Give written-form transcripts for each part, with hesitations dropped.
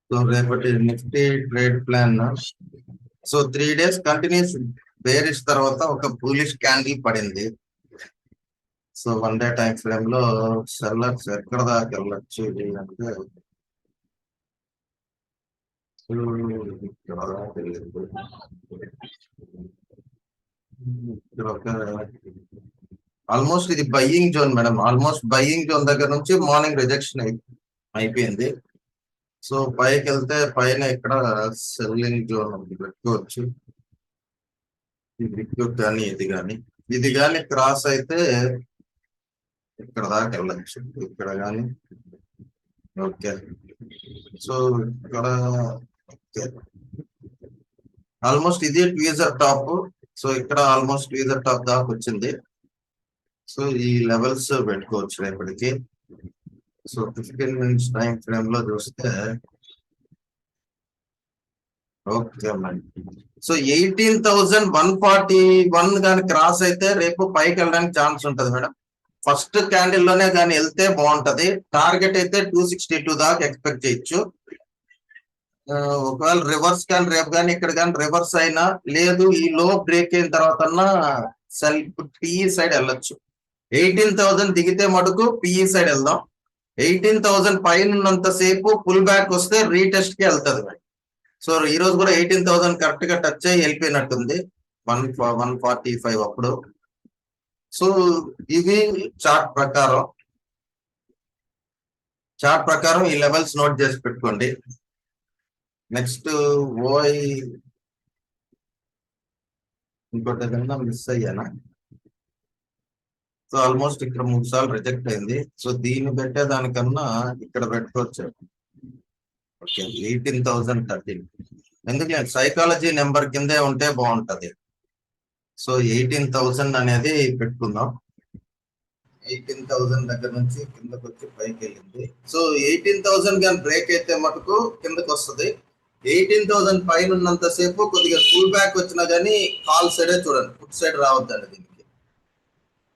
So రేపటి Nifty trade plan. So 3 days continuous bearish తర్వాత ఒక బులిష్ క్యాండిల్ పడింది. సో 1 day టైం ఫ్రేమ్ లో సెల్లర్స్ ఎక్కడ దాకా వెళ్ళొచ్చు అంటే ఇక్కడ దాకా వెళ్ళింది. ఆల్మోస్ట్ ఇది buying zone madam. Almost buying zone దగ్గర నుంచి మార్నింగ్ రిజెక్షన్ అయిపోయింది. సో పైకి వెళ్తే పైన ఇక్కడ సెల్లింగ్ జోన్ పెట్టుకోవచ్చు. కానీ ఇది కానీ క్రాస్ అయితే ఇక్కడ దాకా వెళ్ళచ్చు. ఇక్కడ కానీ ఓకే. సో ఇక్కడ ఆల్మోస్ట్ ఇది ట్వీజర్ టాప్. సో ఇక్కడ ఆల్మోస్ట్ ట్వీజర్ టాప్ దాకా వచ్చింది. సో ఈ లెవెల్స్ పెట్టుకోవచ్చు రేపటికి. సో 15 minutes టైం ఫ్రేమ్ లో చూస్తే ఓకే మేడం. సో 18,141 కానీ క్రాస్ అయితే రేపు పైకి వెళ్ళడానికి ఛాన్స్ ఉంటుంది మేడం. ఫస్ట్ క్యాండిల్ లోనే కానీ వెళ్తే బాగుంటది. టార్గెట్ అయితే 262 దాకా ఎక్స్పెక్ట్ చేయొచ్చు. ఒకవేళ రివర్స్ కానీ రేపు కానీ ఇక్కడ కానీ రివర్స్ అయినా లేదు, ఈ లో బ్రేక్ అయిన తర్వాత సెల్ఫ్ పిఈ సైడ్ వెళ్ళొచ్చు. 18,000 దిగితే మటుకు పిఈ సైడ్ వెళ్దాం. 18,000 పైన ఉన్నంత సేపు పుల్ బ్యాక్ వస్తే రీటెస్ట్ కి వెళ్తుంది మేడం. సో ఈ రోజు కూడా 18,000 కరెక్ట్ గా టచ్ అయ్యి వెళ్ళిపోయినట్టుంది 145 అప్పుడు. సో ఇవి చార్ట్ ప్రకారం ఈ లెవెల్స్ నోట్ చేసి పెట్టుకోండి. నెక్స్ట్ ఓఐ ఇంకోటి ఏదన్నా మిస్ అయ్యానా? సో ఆల్మోస్ట్ ఇక్కడ 3 సార్లు రిజెక్ట్ అయింది. సో దీన్ని పెట్టే దానికన్నా ఇక్కడ పెట్టుకోవచ్చు. ఓకే 18,013. ఎందుకంటే సైకాలజీ నెంబర్ కిందే ఉంటే బాగుంటది. సో 18,000 అనేది పెట్టుకుందాం. 18,000 దగ్గర నుంచి కిందకు వచ్చి పైకి వెళ్ళింది. సో 18,000 కానీ బ్రేక్ అయితే మటుకు కిందకు వస్తుంది. 18,000 పైన ఉన్నంత సేపు కొద్దిగా ఫుల్ బ్యాక్ వచ్చినా కానీ కాల్ సైడే చూడండి, ఫుట్ సైడ్ రావద్దండి దీనికి.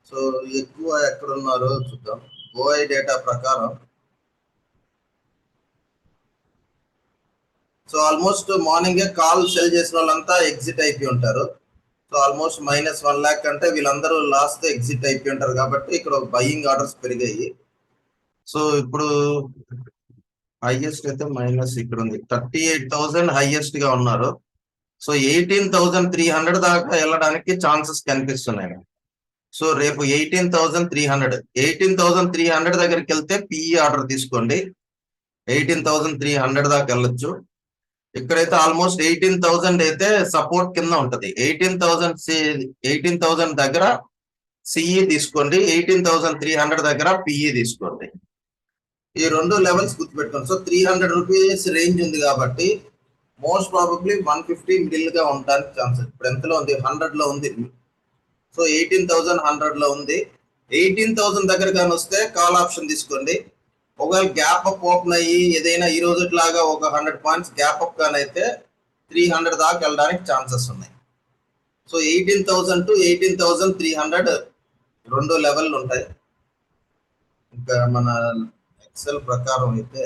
సో ఎక్కువ ఎక్కడున్నారో చూద్దాం. ఓఐ డేటా ప్రకారం so almost morning call cell చేసిన వాళ్ళంతా ఎగ్జిట్ అయిపోయి ఉంటారు. సో ఆల్మోస్ట్ -1 lakh అంటే వీళ్ళందరూ లాస్ట్ ఎగ్జిట్ అయిపోయి ఉంటారు కాబట్టి ఇక్కడ బయింగ్ ఆర్డర్స్ పెరిగాయి. సో ఇప్పుడు హైయెస్ట్ అయితే మైనస్ ఇక్కడ ఉంది, 38,000 హైయెస్ట్ గా ఉన్నారు. సో 18,300 దాకా వెళ్ళడానికి ఛాన్సెస్ కనిపిస్తున్నాయి. సో రేపు 18,300 దగ్గరికి వెళ్తే పిఈ ఆర్డర్ తీసుకోండి. 18,300 దాకా వెళ్ళొచ్చు. ఇక్కడైతే ఆల్మోస్ట్ 18,000 అయితే సపోర్ట్ కింద ఉంటది. 18,000 దగ్గర సిఈ తీసుకోండి, 18,300 దగ్గర పిఈ తీసుకోండి. ఈ 2 లెవెల్స్ గుర్తుపెట్టుకోండి. సో 300 రూపీస్ రేంజ్ ఉంది కాబట్టి మోస్ట్ ప్రాబబ్లీ 150 మిడిల్ గా ఉండడానికి ఛాన్సెస్. ఇప్పుడు ఎంతలో ఉంది? 100 లో ఉంది. సో 18,100 లో ఉంది. 18,000 దగ్గర కానీ వస్తే కాల్ ఆప్షన్ తీసుకోండి. ఒకవేళ గ్యాప్ అప్ ఓపెన్ అయ్యి ఏదైనా ఈ రోజు లాగా ఒక 100 పాయింట్స్ గ్యాప్ అప్ కానీ అయితే 300 దాకా వెళ్ళడానికి ఛాన్సెస్ ఉన్నాయి. సో 18,000 to 18,300 2 లెవెల్ ఉంటాయి. ఇంకా మన ఎక్సెల్ ప్రకారం అయితే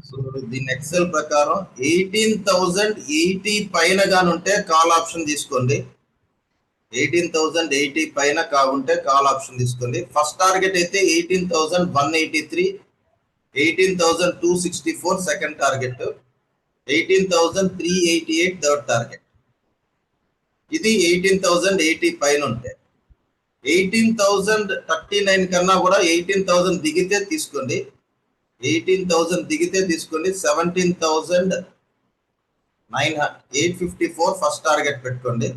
సో దీని ఎక్సెల్ ప్రకారం 18,080 పైన కానీ ఉంటే కాల్ ఆప్షన్ తీసుకోండి. 18,080 పైన ఉంటే కాల్ ఆప్షన్ తీసుకోండి. ఫస్ట్ టార్గెట్ అయితే 18,183, 18,264 సెకండ్ టార్గెట్, 18,388 థర్డ్ టార్గెట్. ఇది 18,080 పైన ఉంటే. 18,039 కన్నా కూడా 18,000 దిగితే తీసుకోండి. 18,000 దిగితే తీసుకోండి. 17,854 ఫస్ట్ టార్గెట్ పెట్టుకోండి.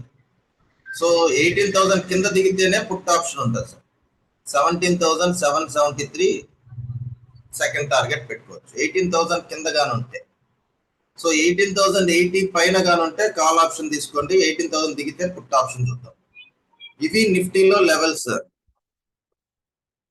సో 18,000 కింద దిగితేనే పుట్ ఆప్షన్ ఉంటుంది సార్. 17,773 సెకండ్ టార్గెట్ పెట్టుకోవచ్చు 18,000 కింద గాను ఉంటే. సో 18,080 పైన గాను ఉంటే కాల్ ఆప్షన్ తీసుకోండి. 18,000 దిగితే పుట్ ఆప్షన్ చూద్దాం. ఇవి నిఫ్టీలో లెవెల్స్.